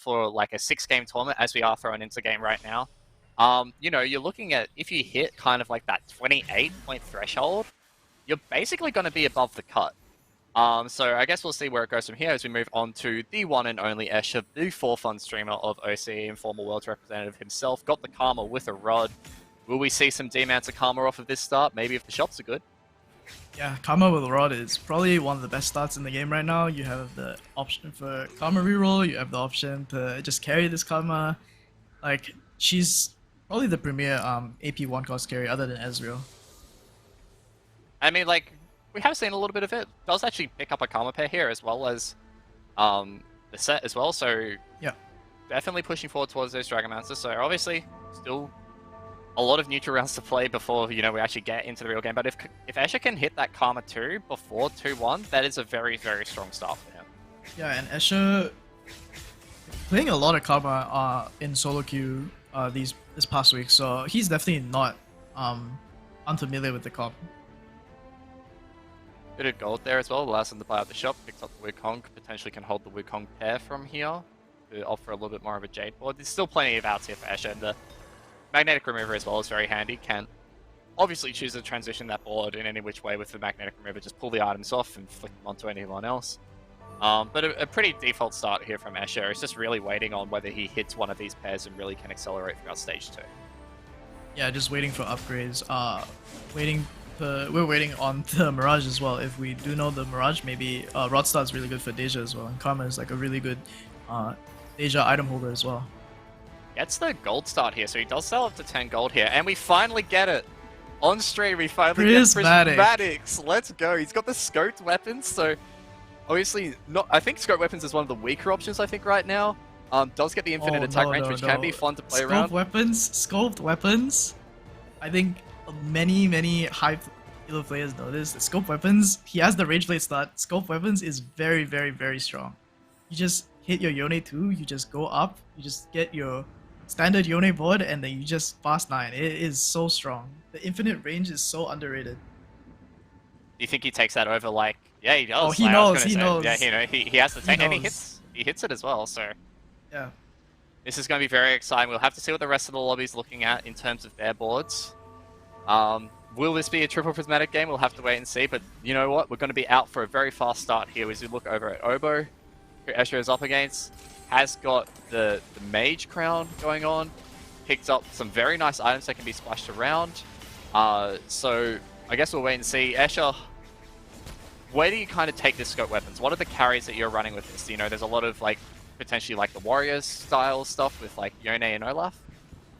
for like a 6-game tournament, as we are throwing into game right now, you know, you're looking at, if you hit kind of like that 28-point threshold, you're basically going to be above the cut. So I guess we'll see where it goes from here as we move on to the one and only Escher, the for-fun streamer of OCE and former Worlds representative himself. Got the Karma with a rod. Will we see some D-Mans of Karma off of this start? Maybe if the shots are good. Yeah, Karma with a rod is probably one of the best starts in the game right now. You have the option for Karma reroll, you have the option to just carry this Karma. Like, she's probably the premier AP 1 cost carry other than Ezreal. I mean, like, we have seen a little bit of it. Does actually pick up a Karma pair here as well as the set as well, so yeah, definitely pushing forward towards those Dragonmancers. So obviously, still a lot of neutral rounds to play before, you know, we actually get into the real game. But if Escher can hit that Karma 2 before 2-1, that is a very, very strong start for him. Yeah, and Escher playing a lot of Karma in solo queue this past week, so he's definitely not unfamiliar with the comp. Bit of gold there as well, allows him to buy out the shop, picks up the Wukong, potentially can hold the Wukong pair from here to offer a little bit more of a Jade board. There's still plenty of outs here for Escher, and the Magnetic Remover as well is very handy. Can obviously choose to transition that board in any which way with the Magnetic Remover, just pull the items off and flick them onto anyone else. But a pretty default start here from Escher. It's just really waiting on whether he hits one of these pairs and really can accelerate throughout stage 2. Yeah, just waiting for upgrades. We're waiting on the Mirage as well. If we do know the Mirage, maybe Rod Star's really good for Deja as well, and Karma is like a really good Deja item holder as well. Gets the gold start here, so he does sell up to 10 gold here, and we finally get it! On stream, we finally get Prismatics! Let's go! He's got the scoped weapons, so obviously, I think scoped weapons is one of the weaker options, I think, right now. Does get the infinite attack range, which can be fun to play around. Scoped weapons, I think many high elo players know this. Scope weapons, he has the rage blade start. Scope weapons is very, very, very strong. You just hit your Yone 2, you just go up, you just get your standard Yone board, and then you just fast 9. It is so strong. The infinite range is so underrated. Do you think he takes that over? Like, yeah, he does. Oh, he knows. Yeah, you know, he has the tank, and he hits it as well. So yeah, this is going to be very exciting. We'll have to see what the rest of the lobby's looking at in terms of their boards. Will this be a triple prismatic game? We'll have to wait and see. But you know what? We're going to be out for a very fast start here as we look over at Obo, who Escher is up against. Has got the Mage Crown going on. Picked up some very nice items that can be splashed around. So I guess we'll wait and see. Escher, where do you kind of take this scope weapons? What are the carries that you're running with this? You know, there's a lot of like potentially like the Warriors style stuff with like Yone and Olaf.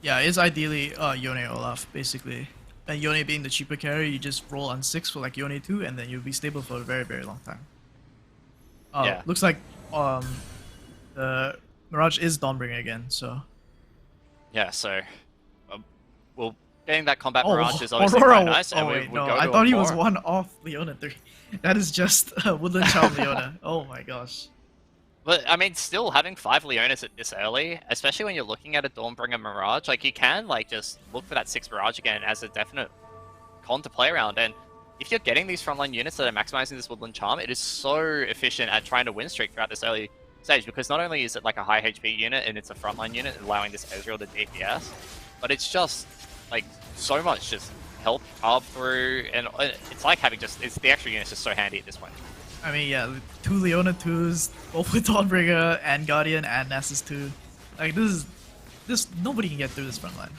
Yeah, it's ideally Yone Olaf basically. And Yone being the cheaper carry, you just roll on 6 for like Yone 2, and then you'll be stable for a very, very long time. Yeah. Looks like the Mirage is Dawnbringer again, so. Yeah, so well, getting that combat Mirage is obviously Aurora, quite nice. Oh wait, no, I thought he was one off Leona 3. That is just Woodland Charm Leona. Oh my gosh. But, I mean, still having 5 Leonas at this early, especially when you're looking at a Dawnbringer Mirage, like, you can, like, just look for that 6 Mirage again as a definite con to play around. And if you're getting these frontline units that are maximizing this Woodland Charm, it is so efficient at trying to win streak throughout this early stage, because not only is it, like, a high HP unit and it's a frontline unit allowing this Ezreal to DPS, but it's just, like, so much just help carve through, and it's like having just, the extra unit's just so handy at this point. I mean, yeah, 2 Leona 2s, both with Dawnbringer and Guardian and Nasus 2. Like, nobody can get through this front line.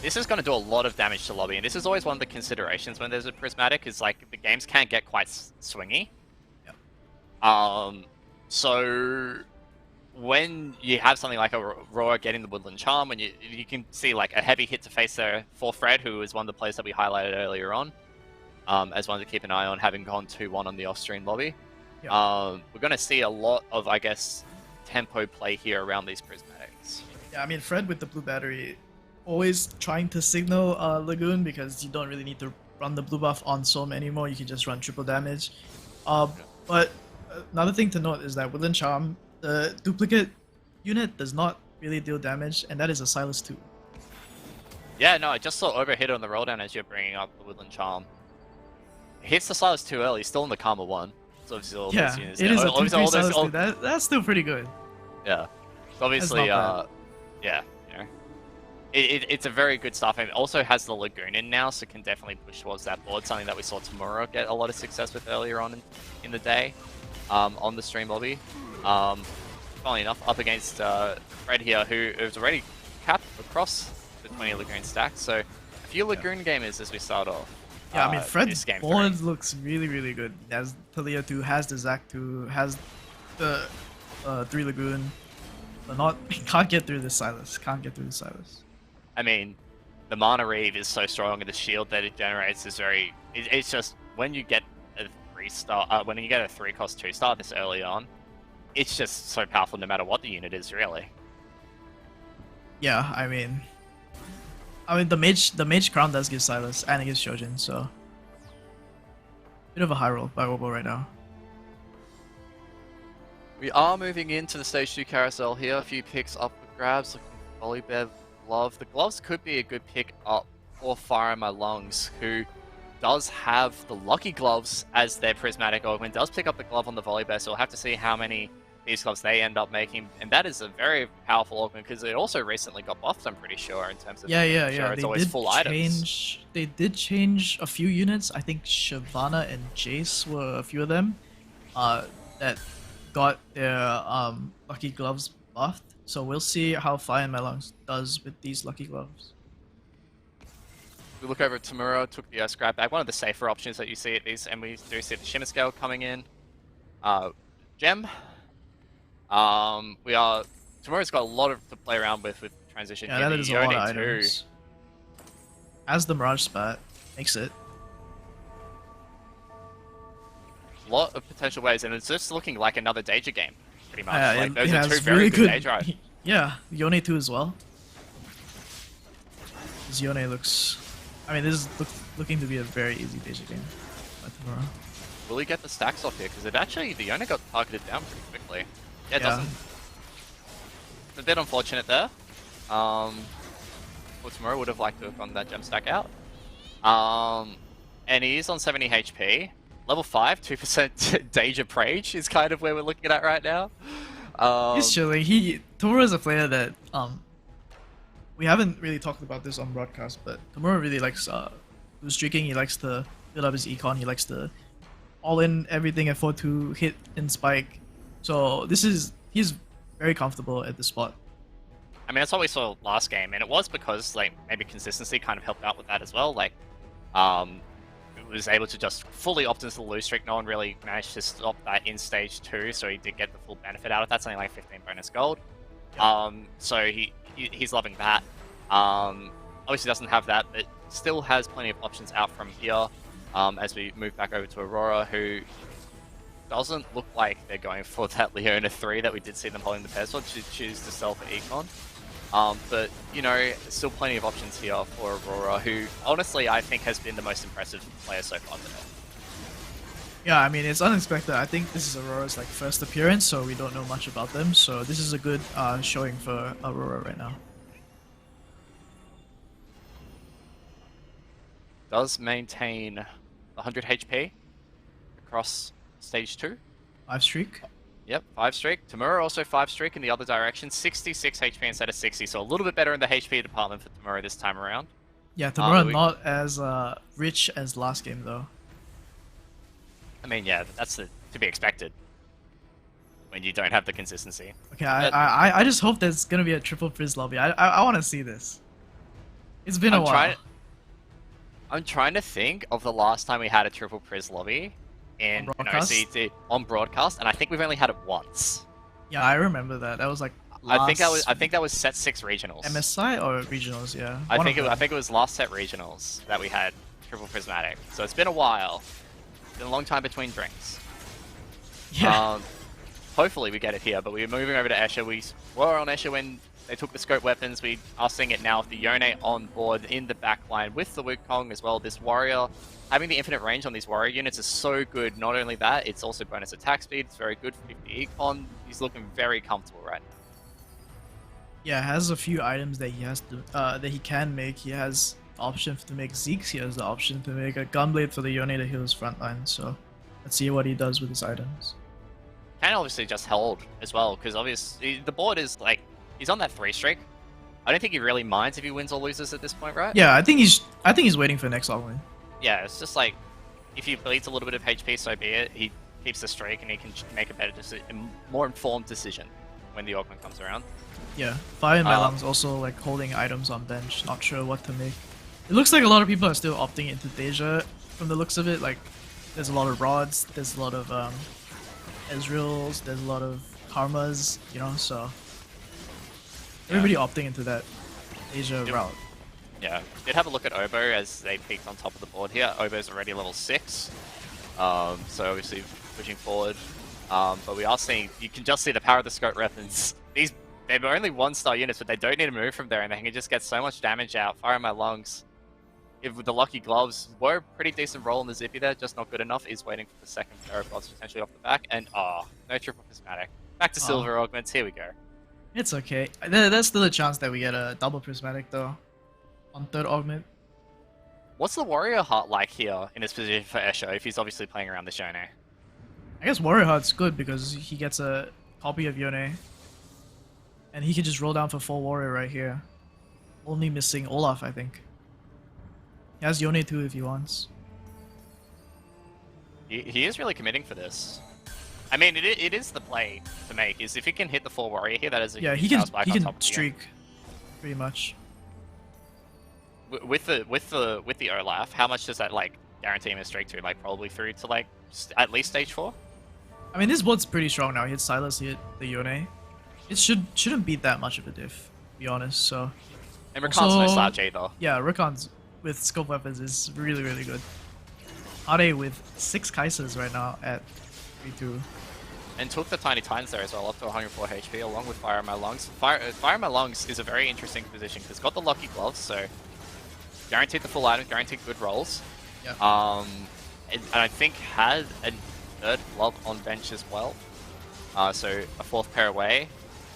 This is going to do a lot of damage to lobby, and this is always one of the considerations when there's a Prismatic, is like, the games can get quite swingy. Yep. So when you have something like a Roar getting the Woodland Charm, when you can see like a heavy hit to face there for Fred, who is one of the players that we highlighted earlier on. As one to keep an eye on, having gone 2-1 on the off-stream lobby. Yep. We're going to see a lot of, I guess, tempo play here around these Prismatics. Yeah, I mean, Fred with the blue battery, always trying to signal Lagoon, because you don't really need to run the blue buff on Sohm anymore, you can just run triple damage. But another thing to note is that Woodland Charm, the duplicate unit does not really deal damage, and that is a Silas 2. Yeah, no, I just saw overhit on the roll down as you're bringing up the Woodland Charm. Hits the Silas too early, still in the Karma 1. So obviously all yeah, those units. It is a 2-3 Silas 2. That's still pretty good. Yeah. So That's obviously, not bad. yeah, you know, it's a very good stuff, and it also has the Lagoon in now, so can definitely push towards that board. Something that we saw Tamura get a lot of success with earlier on in the day, on the stream lobby. Funnily enough, up against Fred here, who is already capped across the 20 Lagoon stacks. So a few Lagoon gamers as we start off. Yeah, I mean, Fred's This game board 3. looks really, really good. He has Talia 2, has the Zac 2, has the 3 Lagoon. But not, he can't get through the Silas. Can't get through the Silas. I mean, the Mana Reeve is so strong, and the shield that it generates is very. It's just when you get a 3-star, when you get a 3-cost 2-star this early on, it's just so powerful no matter what the unit is, really. Yeah, I mean, the mage crown does give Silas and it gives Shojin, so bit of a high roll by Obo right now. We are moving into the stage 2 carousel here. A few picks up for grabs. Looking for Volibear glove. The gloves could be a good pick up for Fire in My Lungs, who does have the lucky gloves as their prismatic augment. Does pick up the glove on the Volibear, so we'll have to see how many these gloves they end up making. And that is a very powerful augment because it also recently got buffed, I'm pretty sure, in terms of Yeah. it's They always did full items. change. They did change a few units. I think Shyvana and Jace were a few of them. That got their lucky gloves buffed. So we'll see how Fire in My Lungs does with these lucky gloves. We look over at Tamura, took the scrap bag, one of the safer options that you see at these, and we do see the Shimmer Scale coming in. Gem. Tamura's got a lot to play around with transition. Yeah, here. that The is a lot of Yone items. As the Mirage Spat makes it. lot of potential ways, and it's just looking like another Danger game, pretty much. Yeah, Like, those it are has two very really good good. Danger. Yeah, Yone 2 as well. This Yone looks. I mean, this is looking to be a very easy Danger game by Tamura. Will he get the stacks off here? Because it actually, the Yone got targeted down pretty quickly. Yeah, it doesn't. It's a bit unfortunate there. Tamura would have liked to have gotten that gem stack out. And he is on 70 HP. Level 5, 2% Danger Prage is kind of where we're looking at right now. He's chilling. Tamura is a player that we haven't really talked about this on broadcast, but Tamura really likes blue streaking. He likes to build up his econ. He likes to all in everything at 4-2, hit and spike. So he's very comfortable at the spot. I mean, that's what we saw last game, and it was because like maybe consistency kind of helped out with that as well. Like, it was able to just fully opt into the lose streak. No one really managed to stop that in stage 2, so he did get the full benefit out of that. Something like 15 bonus gold. Yep. So he's loving that. Obviously doesn't have that, but still has plenty of options out from here. As we move back over to Aurora, who doesn't look like they're going for that Leona 3 that we did see them holding the pair sword to choose to sell for Econ. But, you know, still plenty of options here for Aurora, who honestly I think has been the most impressive player so far today. Yeah, I mean, it's unexpected. I think this is Aurora's like first appearance, so we don't know much about them. So this is a good showing for Aurora right now. Does maintain 100 HP across stage 2. 5 streak. Yep, 5 streak. Tamura also 5 streak in the other direction. 66 HP instead of 60, so a little bit better in the HP department for Tamura this time around. Yeah, Tamura not as rich as last game though. I mean, yeah, that's to be expected when you don't have the consistency. Okay, I just hope there's gonna be a triple Frizz lobby. I want to see this. It's been a while. I'm trying to think of the last time we had a triple Priz lobby in OCE on broadcast, and I think we've only had it once. Yeah, I remember that. That was like I think that was set 6 regionals. MSI or regionals, yeah. I think it was last set regionals that we had triple prismatic. So it's been a while. It's been a long time between drinks. Yeah. Hopefully we get it here, but we're moving over to Escher. We were on Escher when they took the scope weapons. We are seeing it now with the Yone on board in the back line with the Wukong as well. This warrior, having the infinite range on these warrior units is so good. Not only that, it's also bonus attack speed. It's very good for 50 econ. He's looking very comfortable right now. Yeah, has a few items that he has to that he can make. He has the option to make Zeeks. He has the option to make a Gunblade for the Yone to heal his front line. So let's see what he does with his items. can obviously just hold as well, because obviously the board is like, he's on that 3 streak. I don't think he really minds if he wins or loses at this point, right? Yeah, I think he's waiting for next augment. Yeah, it's just like, if he bleeds a little bit of HP, so be it. He keeps the streak and he can make a better decision, more informed decision when the augment comes around. Yeah, Fire in My Lungs also like holding items on bench, not sure what to make. It looks like a lot of people are still opting into Deja from the looks of it. Like, there's a lot of rods, there's a lot of Ezreals, there's a lot of Karmas, you know, so everybody opting into that Deja route. Yeah, did have a look at Obo as they peaked on top of the board here. Obo's already level 6, so obviously pushing forward. But we are seeing, you can just see the power of the scope weapons. They're only 1-star units, but they don't need to move from there, and they can just get so much damage out. Fire in My Lungs. If the Lucky Gloves were a pretty decent roll in the Zippy there, just not good enough. He's waiting for the second pair of gloves potentially off the back, and no triple prismatic. Back to silver augments, here we go. It's okay. There's still a chance that we get a double prismatic though, on third augment. What's the Warrior Heart like here in his position for Esho, if he's obviously playing around the Yone? I guess Warrior Heart's good because he gets a copy of Yone. And he can just roll down for full Warrior right here. Only missing Olaf, I think. He has Yone too if he wants. He is really committing for this. I mean, it is the play to make, is if he can hit the full Warrior here, that is a he can streak, pretty much. With the Olaf, how much does that like guarantee him a streak to? Like probably through to like at least stage 4? I mean, this board's pretty strong now. He hit Silas, he hit the Yone. It shouldn't be that much of a diff, to be honest. So. And Rakan's no slouch either. Yeah, Rakan's with scope weapons is really, really good. Ade with 6 Kaisers right now at 3-2. And took the Tiny Tines there as well, up to 104 HP, along with Fire in My Lungs. Fire in My Lungs is a very interesting position, because it's got the Lucky Gloves, so guaranteed the full item, guaranteed good rolls. Yeah. And I think had a third glove on bench as well. So a 4th pair away.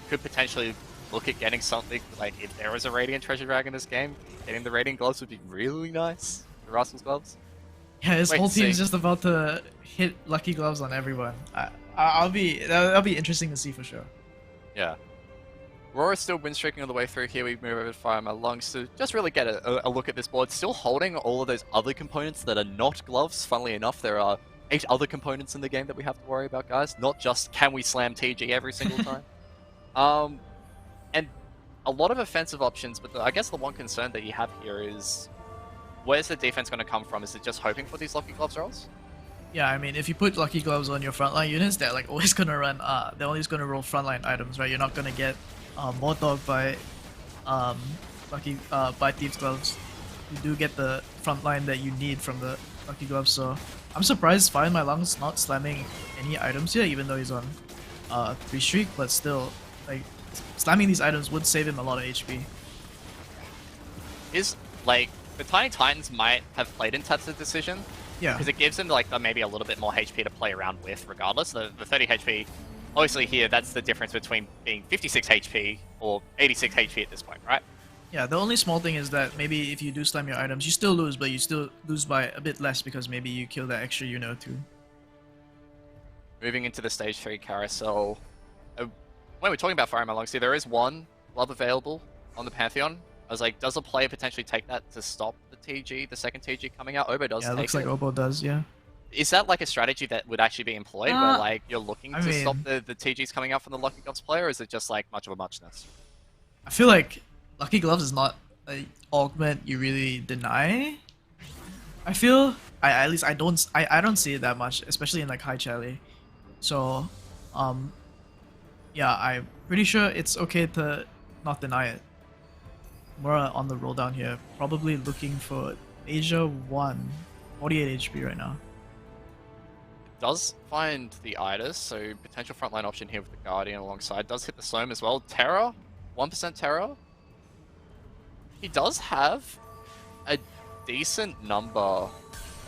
Could potentially look at getting something, like if there was a Radiant Treasure Drag in this game, getting the Radiant Gloves would be really nice. The Russell's Gloves. Yeah, his whole team's just about to hit Lucky Gloves on everyone. That'll be interesting to see for sure. Yeah. Aurora's still win streaking all the way through here. We move over to Fire in My Lungs to just really get a look at this board. Still holding all of those other components that are not gloves. Funnily enough, there are 8 other components in the game that we have to worry about, guys. Not just can we slam TG every single time. And a lot of offensive options, but I guess the one concern that you have here is, where's the defense going to come from? Is it just hoping for these Lucky Gloves rolls? Yeah, I mean, if you put Lucky Gloves on your frontline units, they're like always gonna run. They're always gonna roll frontline items, right? You're not gonna get Mortdog by by Thieves Gloves. You do get the frontline that you need from the Lucky Gloves. So I'm surprised Fire in My Lungs not slamming any items here, even though he's on 3 streak. But still, like slamming these items would save him a lot of HP. Is like the Tiny Titans might have played into that decision. Yeah. Because it gives them like maybe a little bit more HP to play around with regardless. The 30 HP, obviously here, that's the difference between being 56 HP or 86 HP at this point, right? Yeah, the only small thing is that maybe if you do slam your items, you still lose, but you still lose by a bit less because maybe you kill that extra unit or 2. Moving into the stage 3 carousel. When we're talking about Fire in My Lungs here, there is one glove available on the Pantheon. I was like, does a player potentially take that to stop the TG, the second TG coming out? Obo does take it. Yeah, it looks like Obo does, yeah. Is that like a strategy that would actually be employed where like you're looking to stop the TGs coming out from the Lucky Gloves player, or is it just like much of a muchness? I feel like Lucky Gloves is not an augment you really deny. I feel at least I don't see it that much, especially in like high Chally. So yeah, I'm pretty sure it's okay to not deny it. More on the roll down here, probably looking for Asia 1, 48 HP right now. Does find the Idis, so potential frontline option here with the Guardian alongside. Does hit the Soam as well. Terror, 1% Terror. He does have a decent number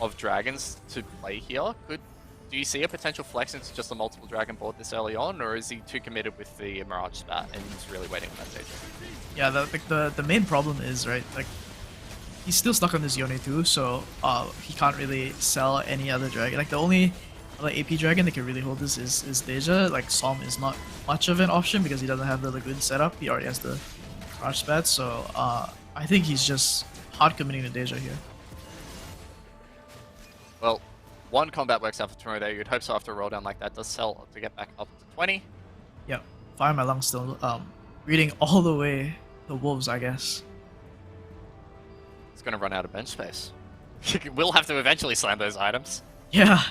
of dragons to play here. Do you see a potential flex into just a multiple dragon board this early on, or is he too committed with the Mirage spat and he's really waiting for that stage? Yeah, the main problem is, right, like, he's still stuck on this Yone too, so he can't really sell any other dragon. Like, the only other AP dragon that can really hold this is Deja. Like Som is not much of an option because he doesn't have the Lagoon setup. He already has the Crush spat, so I think he's just hard committing to Deja here. Well, one combat works out for tomorrow there. You'd hope so after a roll down like that does sell to get back up to 20. Yep, Fire My Lungs still reading all the way the Wolves, I guess. It's going to run out of bench space. We'll have to eventually slam those items. Yeah.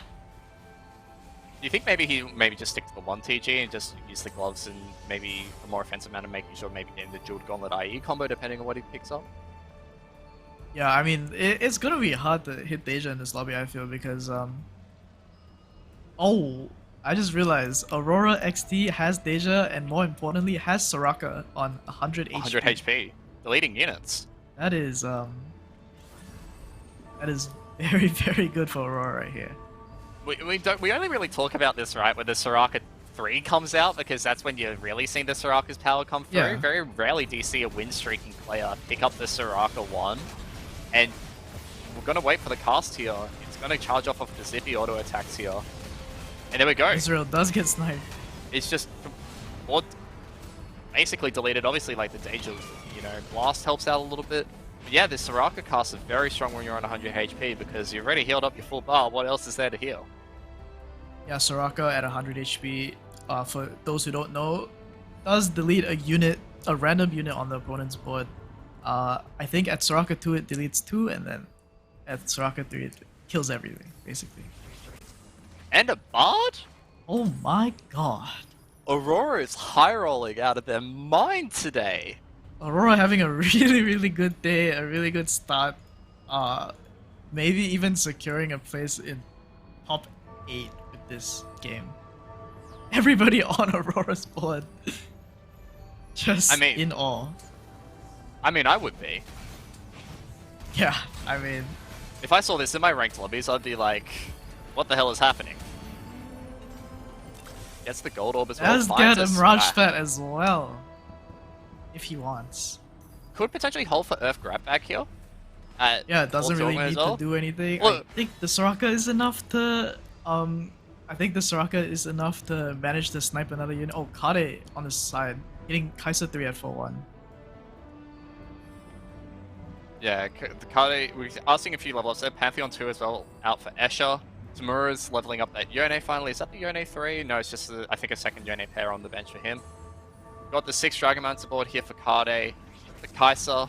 Do you think maybe he just stick to the 1 TG and just use the gloves and maybe a more offensive manner, making sure maybe getting the Jeweled Gauntlet IE combo depending on what he picks up? Yeah, I mean, it's gonna be hard to hit Deja in this lobby, I feel, because, oh, I just realized Aurora XT has Deja, and more importantly, has Soraka on 100 HP. 100 HP. Deleting units. That is very, very good for Aurora right here. We only really talk about this, right, when the Soraka 3 comes out, because that's when you're really seeing the Soraka's power come through. Yeah. Very rarely do you see a win-streaking player pick up the Soraka 1, and we're going to wait for the cast here. It's going to charge off of the zippy auto attacks here. And there we go. Israel does get sniped. It's just basically deleted. Obviously, like the Deja, blast helps out a little bit. But yeah, this Soraka cast is very strong when you're on 100 HP because you've already healed up your full bar. What else is there to heal? Yeah, Soraka at 100 HP, for those who don't know, does delete a random unit on the opponent's board. I think at Soraka 2 it deletes 2, and then at Soraka 3 it kills everything, basically. And a Bard? Oh my god. Aurora is high rolling out of their mind today. Aurora having a really, really good day, a really good start. Maybe even securing a place in top 8 with this game. Everybody on Aurora's board. Just in awe. I mean, I would be. Yeah, I mean... If I saw this in my ranked lobbies, I'd be like, what the hell is happening? Gets the gold orb as well. Does get a Mirage Spat as well. If he wants. Could potentially hold for Earth Grab back here. Yeah, it doesn't really need to do anything. Well, I think the Soraka is enough to manage to snipe another unit. Oh, Kade on the side, hitting Kai'Sa 3 at 4-1. Yeah, the Kade, we're asking a few level ups there. Pantheon 2 as well, out for Escher. Tamura's leveling up that Yone finally. Is that the Yone 3? No, it's just, I think, a second Yone pair on the bench for him. Got the 6 Dragon Mancer board here for Kade. The Kai'Sa.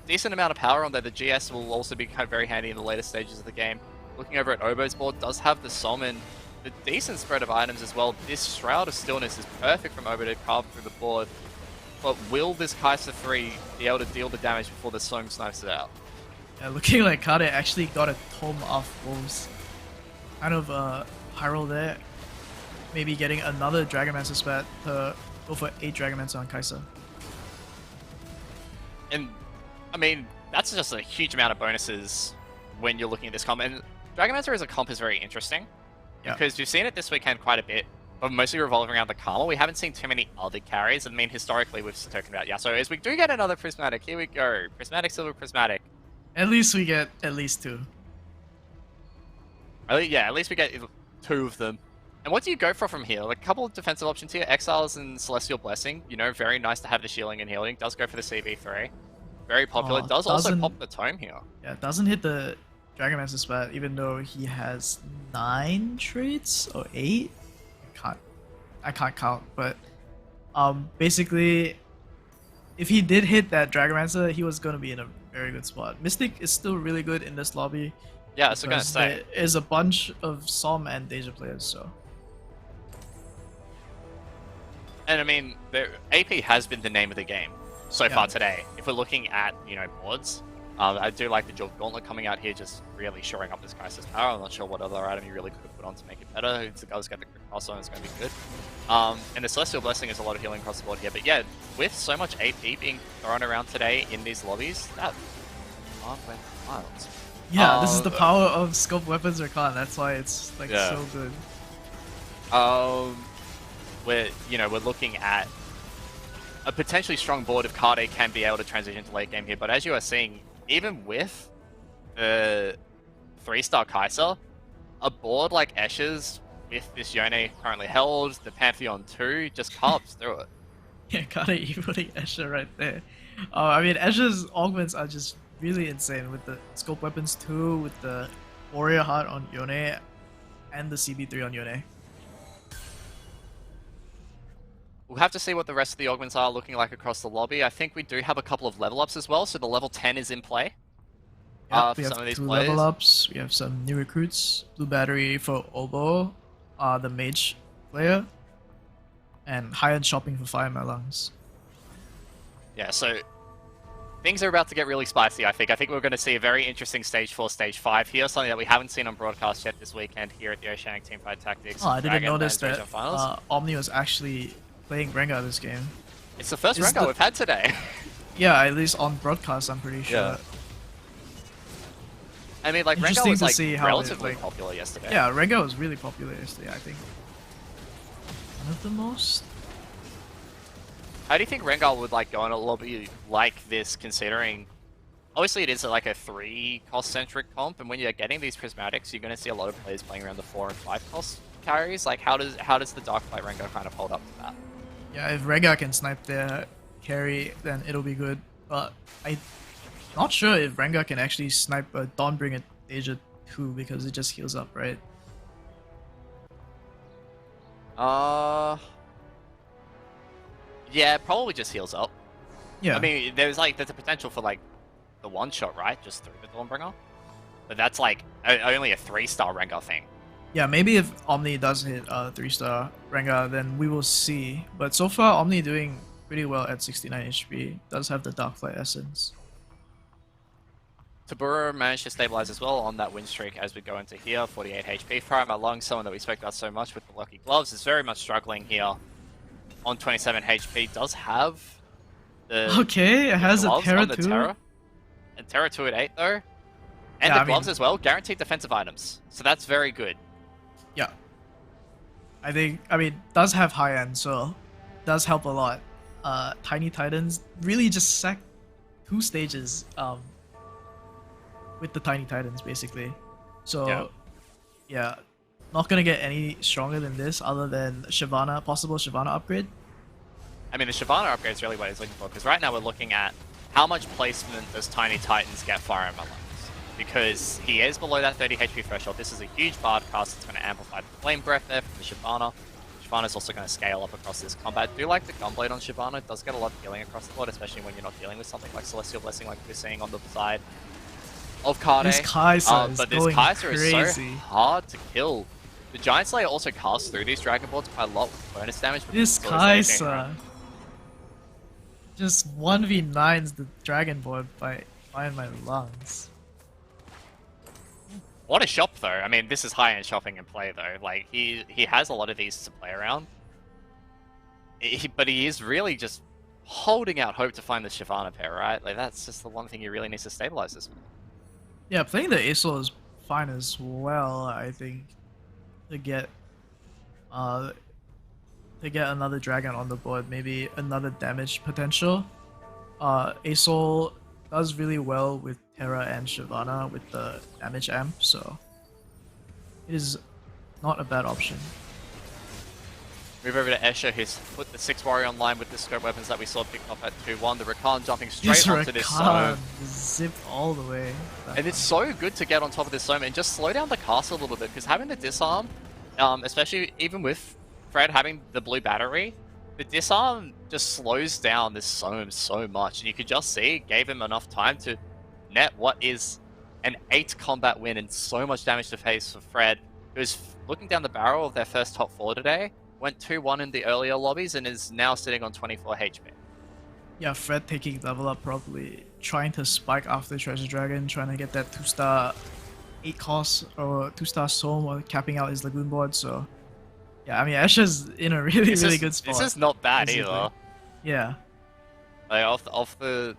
Decent amount of power on there. The GS will also be very handy in the later stages of the game. Looking over at Obo's board, does have the Somin. A decent spread of items as well. This Shroud of Stillness is perfect from Obo to carve through the board. But will this Kai'Sa 3 be able to deal the damage before the Song snipes it out? Yeah, looking like Kade actually got a Tome off Wolves. Kind of high roll there. Maybe getting another Dragonmancer spat to go for 8 Dragonmancer on Kai'Sa. And, I mean, that's just a huge amount of bonuses when you're looking at this comp. And Dragonmancer as a comp is very interesting. Yeah. Because you've seen it this weekend quite a bit, but mostly revolving around the Karma. We haven't seen too many other carries. I mean, historically, we've spoken about Yasuo. As we do get another Prismatic, here we go. Prismatic, Silver Prismatic. At least we get at least 2. Yeah, at least we get 2 of them. And what do you go for from here? Like a couple of defensive options here. Exiles and Celestial Blessing. Very nice to have the shielding and healing. Does go for the CV3. Very popular. Does also pop the Tome here. Yeah, it doesn't hit the Dragonmancer spat, even though he has 9 traits or 8. I can't count, but basically, if he did hit that Dragonmancer, he was gonna be in a very good spot. Mystic is still really good in this lobby. Yeah, I was gonna say. There is a bunch of Som and Deja players, so. And I mean, the AP has been the name of the game so far today. If we're looking at, boards, I do like the Jeweled Gauntlet coming out here, just really shoring up this Kai'Sa's power. I'm not sure what other item you really could have put on to make it better. It does get the crit cross on, it's going to be good. And the Celestial Blessing is a lot of healing across the board here. But yeah, with so much AP being thrown around today in these lobbies, that went wild. Yeah, this is the power of Scope Weapons Rakan. That's why it's like so good. We're looking at a potentially strong board if Kade can be able to transition to late game here. But as you are seeing, even with the 3-star Kai'Sa, a board like Escher's with this Yone currently held, the Pantheon 2 just carves through it. Yeah, gotta evilly Escher right there. I mean, Escher's augments are just really insane with the scope weapons too, with the warrior heart on Yone, and the CB3 on Yone. We'll have to see what the rest of the augments are looking like across the lobby. I think we do have a couple of level ups as well, so the level 10 is in play. Yeah, we for have some of these 2 players. level ups. We have some new recruits. Blue battery for Obo, the mage player, and high-end shopping for Fire My Lungs. Yeah, so things are about to get really spicy, I think. I think we're going to see a very interesting Stage 4, Stage 5 here, something that we haven't seen on broadcast yet this weekend here at the Oceanic Teamfight Tactics. Oh, I didn't notice Men's that Regional Finals. Omni was actually playing Rengar this game. It's the first Is Rengar we've had today. Yeah, at least on broadcast, I'm pretty sure. Yeah. I mean, like, Rengar Interesting was, to like, see how relatively popular yesterday. Yeah, Rengar was really popular yesterday, I think. One of the most? How do you think Rengar would, like, go on a lobby like this, considering... Obviously, it is, like, a 3-cost-centric comp, and when you're getting these Prismatics, you're going to see a lot of players playing around the 4 and 5-cost carries. Like, how does the Darklight Rengar kind of hold up to that? Yeah, if Rengar can snipe their carry, then it'll be good. But I'm not sure if Rengar can actually snipe a Dawnbringer Asia 2 because it just heals up, right? Yeah, probably just heals up. Yeah. I mean, there's a potential for, like, the one-shot, right? Just through the Dawnbringer. But that's, like, only a 3-star Rengar thing. Yeah, maybe if Omni does hit 3-star Rengar, then we will see. But so far, Omni doing pretty well at 69 HP. Does have the Darkflight Essence. Tabura managed to stabilize as well on that win streak as we go into here. 48 HP. Fire My Lungs, someone that we spoke about so much with the Lucky Gloves, is very much struggling here on 27 HP. Does have the Okay, it has a gloves Terra on the too. Terra. And Terra 2 at 8 though. And Yeah, the I gloves mean- as well. Guaranteed defensive items. So that's very good. Yeah. I mean, does have high end, so does help a lot. Tiny Titans really just sack 2 stages with the Tiny Titans, basically. So, yeah, not gonna get any stronger than this other than Shyvana, possible Shyvana upgrade. I mean, the Shyvana upgrade is really what he's looking for, because right now we're looking at how much placement does Tiny Titans get Fire My Lungs? Because he is below that 30 HP threshold. This is a huge bard cast that's going to amplify the Flame Breath there from the Shyvana. Shyvana's also going to scale up across this combat. Do like the Gunblade on Shyvana. It does get a lot of healing across the board, especially when you're not dealing with something like Celestial Blessing like we're seeing on the side of Kade. This Kai'Sa is but this going Kai'Sa is crazy. so hard to kill. The Giant Slayer also casts through these Dragon Boards quite a lot with bonus damage. But This it's always anything, Kai'Sa right? just 1v9s the Dragon Board by Fire My Lungs. What a shop, though. I mean, this is high-end shopping in play, though. Like, he has a lot of these to play around. But he is really just holding out hope to find the Shyvana pair, right? Like, that's just the one thing he really needs to stabilize this with. Yeah, playing the Aesol is fine as well, I think, to get another dragon on the board, maybe another damage potential. Aesol does really well with Terra and Shyvana with the damage amp, so it is not a bad option. Move over to Escher, who's put the 6 warrior online with the scope weapons that we saw picked up at 2-1. The Rakan jumping straight This onto this Rakan zone. zip all the way. And it's so good to get on top of this zone and just slow down the castle a little bit, because having the disarm, especially even with Fred having the blue battery, the disarm just slows down this zone so much. And you could just see it gave him enough time to net what is an 8 combat win and so much damage to face for Fred, who's looking down the barrel of their first top 4 today, went 2-1 in the earlier lobbies and is now sitting on 24 HP. Yeah, Fred taking level up, probably trying to spike after Treasure Dragon, trying to get that 2-star 8 cost or 2-star Soul or capping out his Lagoon board, so yeah, I mean Escher's in a really good spot. This is not bad basically. either. Yeah. Like off the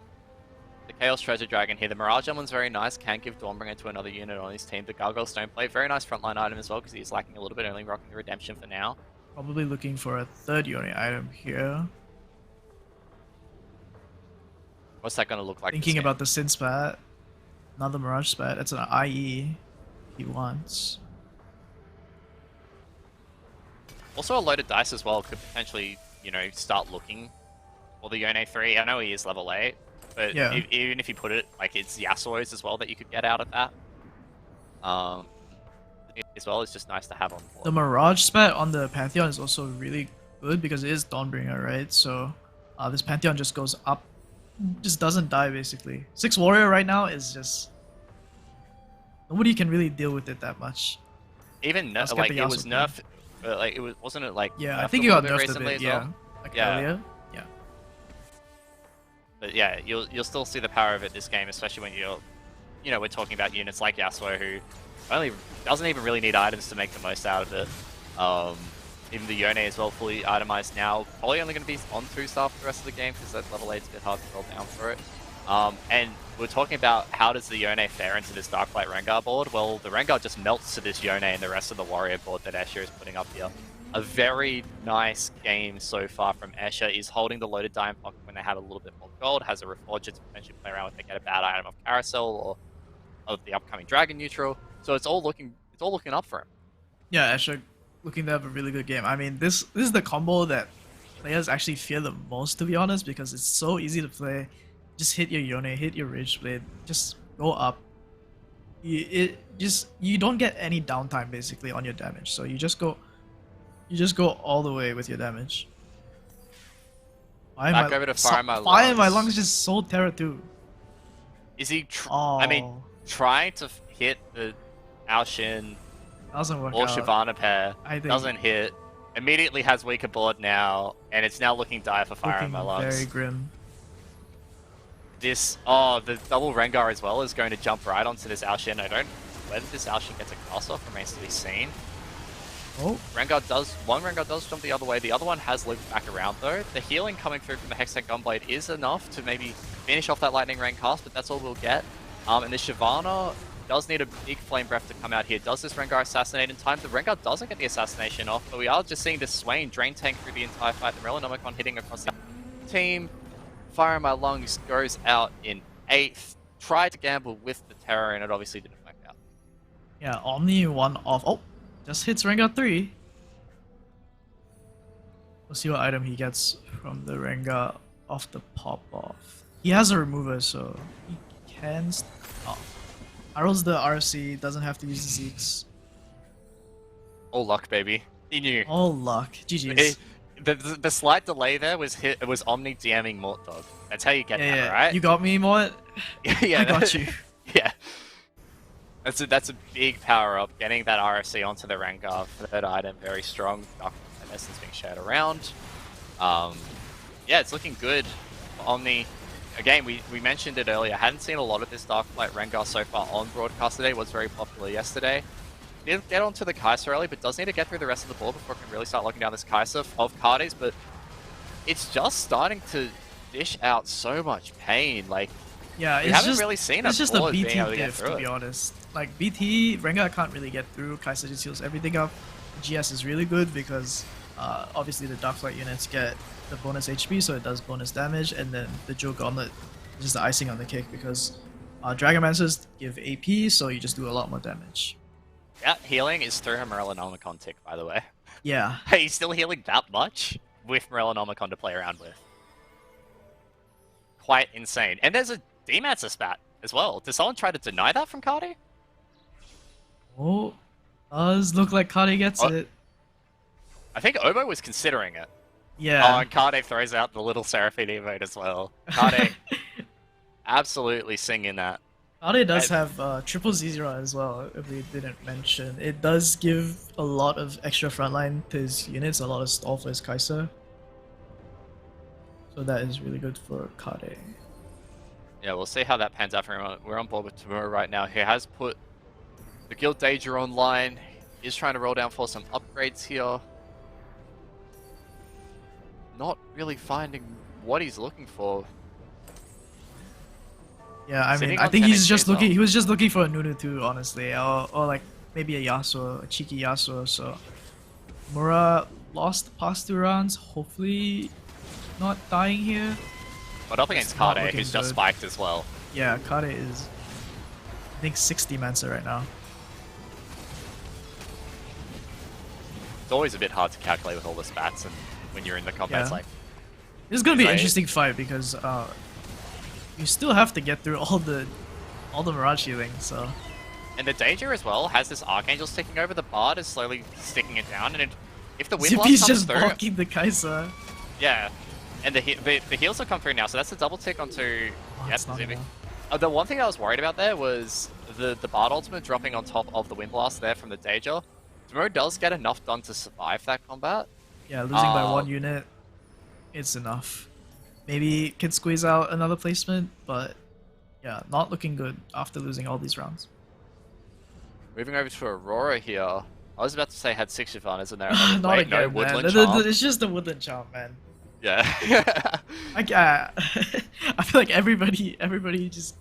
Chaos Treasure Dragon here, the Mirage Emblem's very nice, can give Dawnbringer to another unit on his team. The Gargoyle Stoneplate, very nice frontline item as well, because he's lacking a little bit, only rocking Redemption for now. Probably looking for a 3rd unit item here. What's that going to look like? Thinking about the Sin Spat. Another Mirage Spat. That's an IE he wants. Also, a loaded dice as well could potentially, you know, start looking for the Yone 3. I know he is level 8, but Yeah. even if you put it, like, it's Yasuo's as well that you could get out of that. As well, it's just nice to have on board. The Mirage spat on the Pantheon is also really good because it is Dawnbringer, right? So this Pantheon just goes up, just doesn't die basically. 6 Warrior right now is just... Nobody can really deal with it that much. Even Let's get like the it was Yasuo nerfed, like wasn't it like Yeah, I nerfed think a it got little bit nerfed a recently bit, as yeah. well? Like Yeah. earlier. Yeah. But yeah, you'll still see the power of it this game, especially when we're talking about units like Yasuo who only doesn't even really need items to make the most out of it. Even the Yone as well, fully itemized now. Probably only going to be on 2-star for the rest of the game because that level 8's a bit hard to roll down for it. And we're talking about how does the Yone fare into this Darklight Rengar board? Well, the Rengar just melts to this Yone and the rest of the Warrior board that Escher is putting up here. A very nice game so far from Escher. Is holding the loaded die in pocket when they have a little bit more gold, has a Reforger to potentially play around with. They get a bad item of Carousel or of the upcoming Dragon neutral. So it's all looking up for him. Yeah, Asher looking to have a really good game. I mean, this is the combo that players actually fear the most, to be honest, because it's so easy to play. Just hit your Yone, hit your Rageblade, just go up. You don't get any downtime basically on your damage, so you just go all the way with your damage. Back over to Fire in My Lungs. Fire in My Lungs is just so Terra too. Is he? Oh, I mean, trying to hit the Alshin doesn't work or out. Shyvana pair doesn't hit. Immediately has weaker board now, and it's now looking dire for Fire in My Lungs. Very grim. The double Rengar as well is going to jump right onto this Alshin. Whether this Alshin gets a cast off remains to be seen. Oh. One Rengar does jump the other way. The other one has looped back around though. The healing coming through from the Hextech Gunblade is enough to maybe finish off that Lightning Rain cast, but that's all we'll get. And this Shyvana does need a big Flame Breath to come out here. Does this Rengar assassinate in time? The Rengar doesn't get the assassination off, but we are just seeing this Swain drain tank through the entire fight. The Morellonomicon hitting across the team. Fire in My Lungs goes out in 8th. Tried to gamble with the Terror, and it obviously didn't work out. Yeah, Omni 1 off. Oh, just hits Rengar 3. We'll see what item he gets from the Rengar off the pop-off. He has a remover, so he can... Oh. Arrows the RC, doesn't have to use the Zeeks. All luck, baby. He knew. All luck. GG's. The slight delay there was Omni DMing Mort Dog. That's how you get that, right? You got me, Mort? Yeah, I got you. Yeah. That's a big power up. Getting that RFC onto the Rengar for that item, very strong. Dark Essence being shared around. Yeah, it's looking good for Omni. Again, we mentioned it earlier. Hadn't seen a lot of this Darklight Rengar so far on broadcast today. Was very popular yesterday. Did get onto the Kai'Sa early, but does need to get through the rest of the board before it can really start locking down this Kai'Sa of Cardes. But it's just starting to dish out so much pain. Like, yeah, we haven't really seen it's just a board BT being able to get diff, through to it. be honest. Like, BT, Rengar can't really get through. Kai'Sa just heals everything up. GS is really good because obviously the Darklight units get the bonus HP, so it does bonus damage, and then the Jewel Gauntlet is just the icing on the cake because Dragomancers give AP, so you just do a lot more damage. Yeah, healing is through her Morellonomicon tick, by the way. Yeah. Hey, he's still healing that much with Morellonomicon to play around with. Quite insane. And there's a Demancer spat as well. Did someone try to deny that from Cardi? Oh, does look like Cardi gets it. I think Obo was considering it. Yeah. Oh, and Cardi throws out the little Seraphine emote as well. Cardi absolutely singing that. Cardi does have triple Z0 as well, if we didn't mention. It does give a lot of extra frontline to his units, a lot of stall for his Kai'Sa. So that is really good for Cardi. Yeah, we'll see how that pans out for him. We're on board with Tamura right now. He has put the Guild Danger online. He's trying to roll down for some upgrades here. Not really finding what he's looking for. Yeah, I mean, I think he's just looking. He was just looking for a Nunu too, honestly, or like maybe a Yasuo, a cheeky Yasuo. So Mura lost the past 2 rounds. Hopefully, not dying here. But up against Kade, who's just spiked as well. Yeah, Kade is, I think, 60 Mancer right now. it's always a bit hard to calculate with all the spats and when you're in the combat. Yeah. It's like This is gonna be an Right. interesting fight because you still have to get through all the Mirage healing. So and the danger as well has this Archangel sticking over the Bard is slowly sticking it down, and if the Wind Blast Zippy's comes just through, blocking the Kai'Sa. yeah, and the heals will come through now, so that's a double tick onto It's not Zippy. enough. The one thing I was worried about there was the Bard ultimate dropping on top of the Wind Blast there from the Danger. Tomorrow does get enough done to survive that combat. Yeah, losing by 1 unit, it's enough. Maybe can squeeze out another placement, but yeah, not looking good after losing all these rounds. Moving over to Aurora here. I was about to say had 6 Shyvanas in there. Not Wait, again, no, man. Woodland Charm. It's just the Woodland Charm, man. Yeah. I feel like everybody just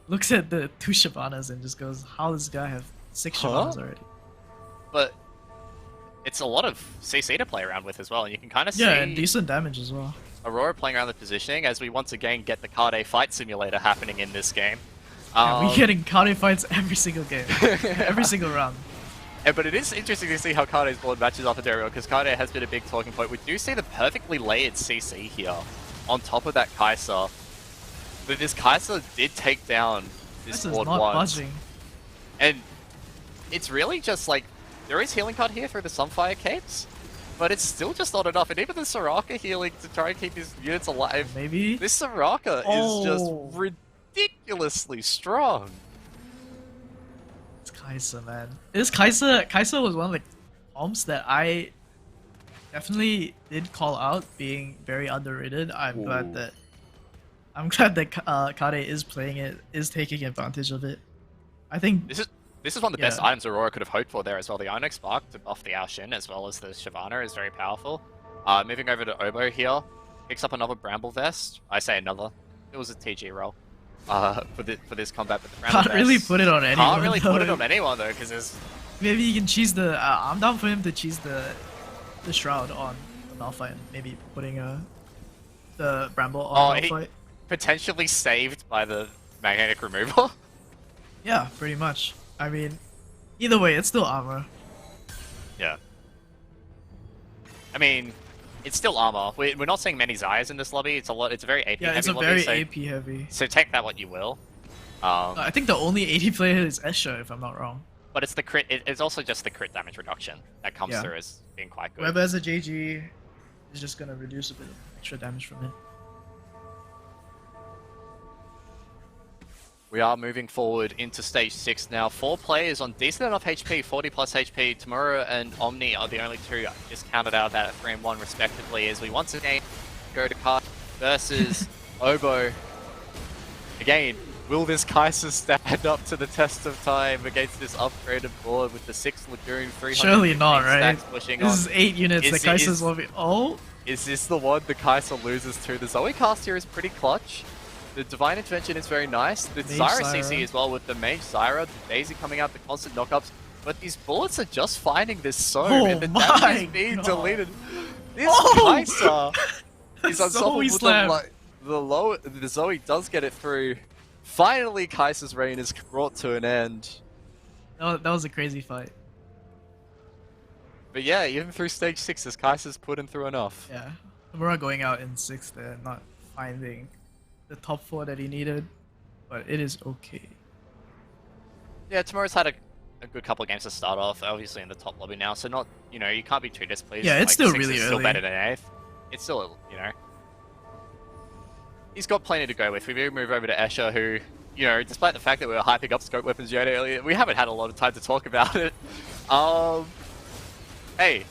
looks at the 2 Shyvanas and just goes, how does this guy have 6 Shyvanas already? But it's a lot of CC to play around with as well, and you can kind of see Yeah, and decent damage as well. Aurora playing around the positioning as we once again get the Card A fight simulator happening in this game. Yeah, we're getting Kade fights every single game, every single round. But it is interesting to see how Kade's board matches up with Ariel, because Kade has been a big talking point. We do see the perfectly layered CC here on top of that Kai'Sa. But this Kai'Sa did take down this This is board not once. budging. And it's really just like, there is healing card here through the Sunfire Capes, but it's still just not enough. And even the Soraka healing to try and keep his units alive, Maybe? this Soraka is just ridiculously strong. It's Kai'Sa, man. Kai'Sa was one of the comps that I definitely did call out being very underrated. I'm glad that Kade is playing it, is taking advantage of it. I think This is one of the best items Aurora could have hoped for there as well. The Onyx Spark to buff the Ao Shin as well as the Shyvana is very powerful. Moving over to Obo here, picks up another Bramble Vest. I say another. It was a TG roll for this combat, but the Bramble can't Vest really put it on anyone. can't really put it though. on anyone though, because there's Maybe you can cheese the. I'm down for him to cheese the shroud on Malphite and maybe putting the Bramble on Malphite. potentially saved by the magnetic removal. Yeah, pretty much. I mean, either way, it's still armor. Yeah. I mean, it's still armor. We're not seeing many Zayas in this lobby. It's a very AP Yeah, heavy it's a lobby. very So, AP heavy. so take that what you will. I think the only 80 player is Escher, if I'm not wrong. But it's the crit. It's also just the crit damage reduction that comes through as being quite good. Web as a JG is just gonna reduce a bit of extra damage from it. We are moving forward into stage 6 now. 4 players on decent enough HP, 40 plus HP. Tomorrow and Omni are the only 2 just counted out of that at 3 and 1 respectively, as we once again go to Card versus Obo. Again, will this Kai'Sa stand up to the test of time against this upgraded board with the 6 Lagoon, 300 Surely not, right? pushing This on? is 8 units. The Kai'Sa's lobby. Oh, Is this the one the Kai'Sa loses to? The Zoe cast here is pretty clutch. The Divine Intervention is very nice. The Mage Zyra Zyra. CC as well with the Mage Zyra, the Daisy coming out, the constant knockups. But these bullets are just finding this Sohm, Oh and the my damage is being God. deleted. This Oh! Kai'Sa is Zoe unstoppable with slam. the Zoe does get it through. Finally, Kai'Sa's reign is brought to an end. that was a crazy fight. But yeah, even through stage 6, this Kai'Sa's put him through enough. Yeah, Nomura going out in 6th there, not finding the top 4 that he needed, but it is okay. Yeah, Tomorrow's had a good couple of games to start off, obviously in the top lobby now, so not, you know, you can't be too displeased. Yeah, it's still 6 really is still early. better than 8th. It's still, you know. He's got plenty to go with. We move over to Escher, who, you know, despite the fact that we were hyping up Scope Weapons Yoda earlier, we haven't had a lot of time to talk about it. Hey.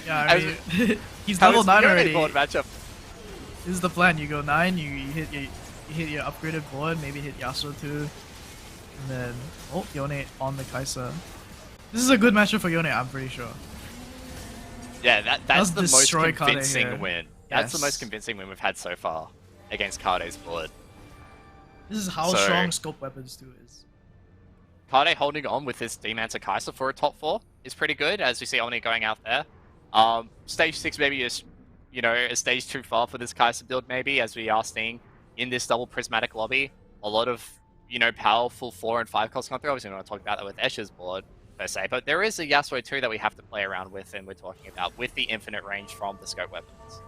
Yeah, I mean, he's level 9 already. Board matchup? This is the plan. You go 9, you hit your upgraded board, maybe hit Yasuo too, and then Yone on the Kai'Sa. This is a good matchup for Yone, I'm pretty sure. Yeah, that's the most destroy Kade convincing here. win. That's the Yes. most convincing win we've had so far against Kade's board. This is how So- strong Scope Weapons 2 is. Kade holding on with this Demancer Kai'Sa for a top 4 is pretty good, as we see Omni going out there. Stage 6 maybe is, you know, a stage too far for this Kai'Sa build maybe, as we are seeing in this double prismatic lobby. A lot of, you know, powerful 4 and 5 costs come through. Obviously, we're not talking about that with Escher's board. per se, but there is a Yasuo too that we have to play around with, and we're talking about with the infinite range from the scope weapons.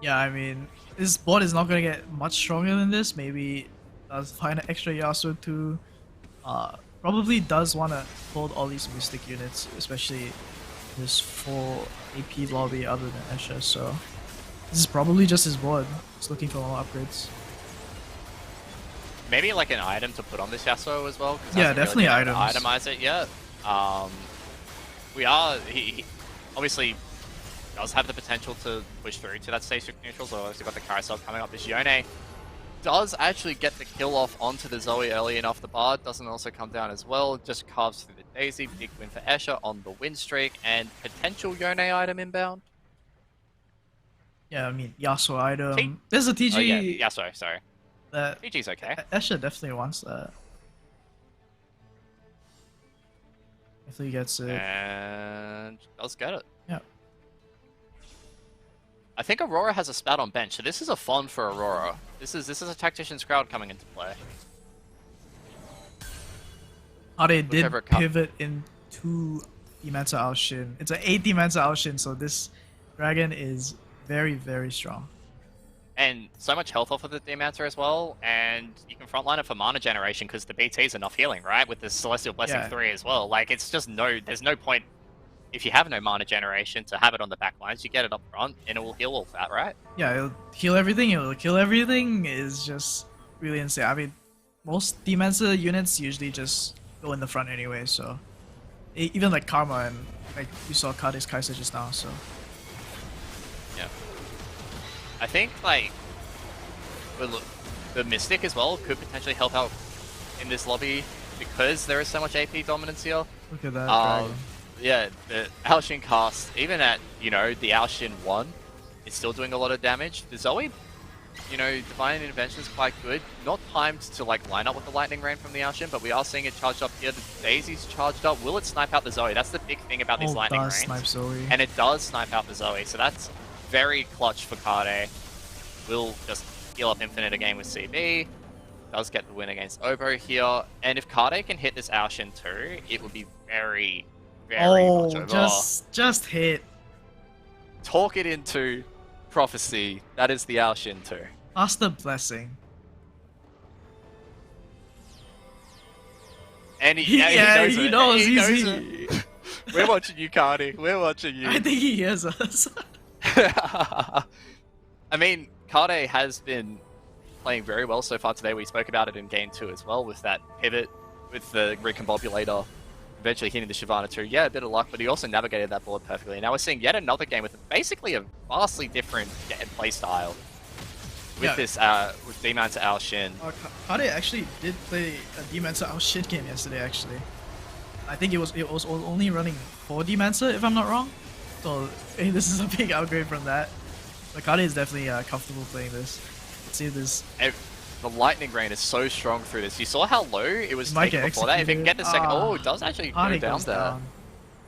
Yeah, I mean, this board is not gonna get much stronger than this. Maybe does find an extra Yasuo too. Probably does want to hold all these Mystic units, especially this full AP lobby other than Esha. So this is probably just his board. He's looking for more upgrades. Maybe like an item to put on this Yasuo as well. Yeah, definitely items. Itemize it yet. He obviously does have the potential to push through to that stage 6 neutral, so obviously got the carousel coming up. This Yone does actually get the kill off onto the Zoe early enough. The Bard doesn't also come down as well, just carves through the Daisy. Big win for Escher on the win streak, and potential Yone item inbound. Yeah, I mean, Yasuo item. There's a TG. Oh, yeah, Yasuo, sorry. TG's okay. Escher definitely wants that. If he gets it. And does get it. Yeah. I think Aurora has a spat on bench, so this is a fun for Aurora. This is a Tactician's Crowd coming into play. They did pivot into Dementor Alshin. It's an 8 Dementor Alshin, so this dragon is very, very strong. And so much health off of the Dementor as well, and you can frontline it for mana generation because the BT is enough healing, right? With the Celestial Blessing 3 as well. Like, it's just there's no point, if you have no mana generation, to have it on the back lines. You get it up front, and it will heal all that, right? Yeah, it'll heal everything, it'll kill everything, is just really insane. I mean, most Dementor units usually just go in the front anyway, so... Even like Karma and, like, you saw Kade's Kaiser just now, so... Yeah. I think, like, the Mystic as well could potentially help out in this lobby because there is so much AP dominance here. Look at that dragon. Yeah, the Alshin cast, even at, the Alshin 1, it's still doing a lot of damage. The Zoe, Divine Intervention is quite good. Not timed to, like, line up with the Lightning Rain from the Alshin, but we are seeing it charged up here. The Daisy's charged up. Will it snipe out the Zoe? That's the big thing about these Lightning Rains. Snipe Zoe. And it does snipe out the Zoe, so that's very clutch for Kade. Will just heal up Infinite again with CB. Does get the win against Obo here. And if Kade can hit this Alshin too, it would be very, very much over. Just hit. Talk it into prophecy. That is the Alshin too. Master Blessing. And he knows it. We're watching you, Kade. We're watching you. I think he hears us. I mean, Kade has been playing very well so far today. We spoke about it in Game 2 as well, with that pivot, with the Recombobulator, eventually hitting the Shyvana too. Yeah, a bit of luck, but he also navigated that board perfectly. And now we're seeing yet another game with basically a vastly different play style. With this, with Dementor Alshin. Kade actually did play a Dementor Alshin game yesterday, actually. I think it was only running 4 Dementor, if I'm not wrong. So, hey, this is a big upgrade from that. But Kade is definitely comfortable playing this. Let's see if this... The Lightning Rain is so strong through this. You saw how low it was taking before that? If it can get the second... Oh, it does actually go down there.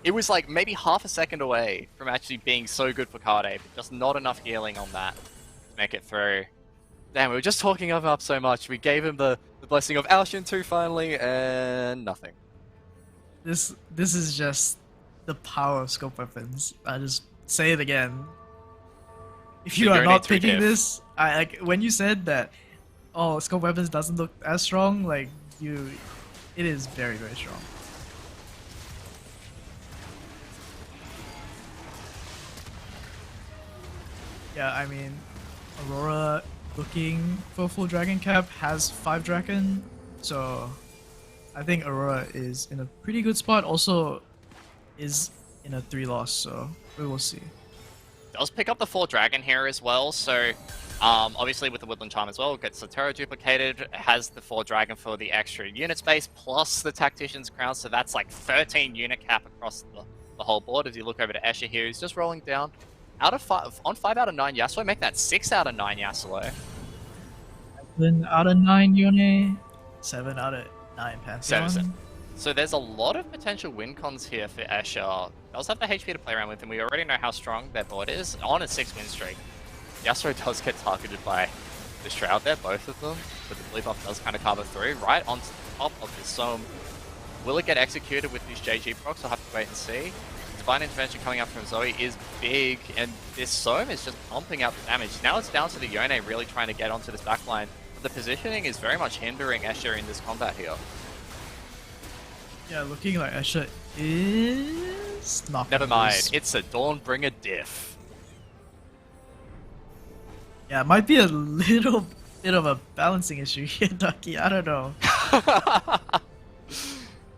It was like maybe half a second away from actually being so good for Kade, but just not enough healing on that to make it through. Damn, we were just talking him up so much. We gave him the blessing of Alshin 2 finally, and nothing. This is just the power of scope weapons. I just say it again. If you are not picking this, like when you said that, oh, scope weapons doesn't look as strong, like it is very, very strong. Yeah, I mean, Aurora looking for full dragon cap has 5 dragon, so I think Aurora is in a pretty good spot. Also is in a 3 loss, so we will see. Does pick up the 4 dragon here as well, so obviously with the Woodland Charm as well, gets the Terror duplicated, has the 4 dragon for the extra unit space, plus the Tactician's Crown, so that's like 13 unit cap across the whole board. As you look over to Escher here, he's just rolling down. Out of 5 out of 9 Yasuo, make that 6 out of 9 Yasuo. 7 out of 9 Yone, 7 out of 9 Pantheon. 7. So there's a lot of potential win cons here for Escher. Does have the HP to play around with, and we already know how strong their board is on a 6 win streak. Yasuo does get targeted by the Shroud there, both of them, but the blue buff does kind of cover through right onto the top of the Sohm. Will it get executed with these JG procs? I'll have to wait and see. Divine Intervention coming up from Zoe is big, and this Soam is just pumping out the damage. Now it's down to the Yone really trying to get onto this backline. But the positioning is very much hindering Escher in this combat here. Yeah, looking like Escher is not. Never mind, it's a Dawnbringer diff. Yeah, it might be a little bit of a balancing issue here, Ducky. I don't know.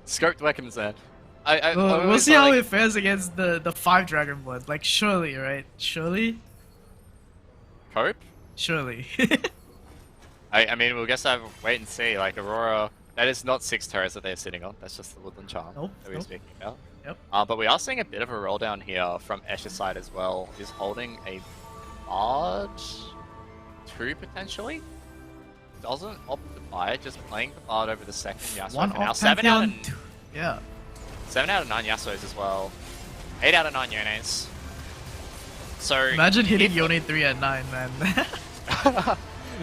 Scoped weapons there. We'll see how it fares against the 5 Dragon Blood. Like, surely, right? Surely? Cope? Surely. I mean, we'll guess I have to wait and see. Like, Aurora, that is not 6 turrets that they're sitting on. That's just the Woodland Charm that we're speaking about. Yep. But we are seeing a bit of a roll down here from Escher's side as well. He's holding a Bard 2 potentially. Doesn't opt to buy it, just playing the Bard over the second Yasuo. One now off 7 out of yeah. 7 out of 9 Yasuos as well. 8 out of 9 Yones. So imagine hitting Yone 3 at 9, man.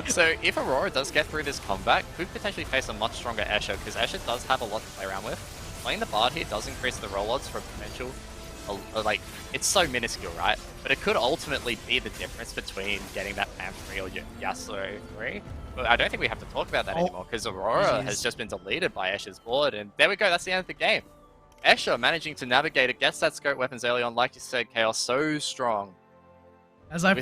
So if Aurora does get through this combat, could potentially face a much stronger Escher, because Escher does have a lot to play around with. Playing the Bard here does increase the roll odds for potential. Like, it's so minuscule, right? But it could ultimately be the difference between getting that PAM 3 or Yasuo 3. But I don't think we have to talk about that anymore, because Aurora has just been deleted by Escher's board, and there we go, that's the end of the game. Escher managing to navigate it, gets that scope weapons early on, like you said, Chaos, so strong. As I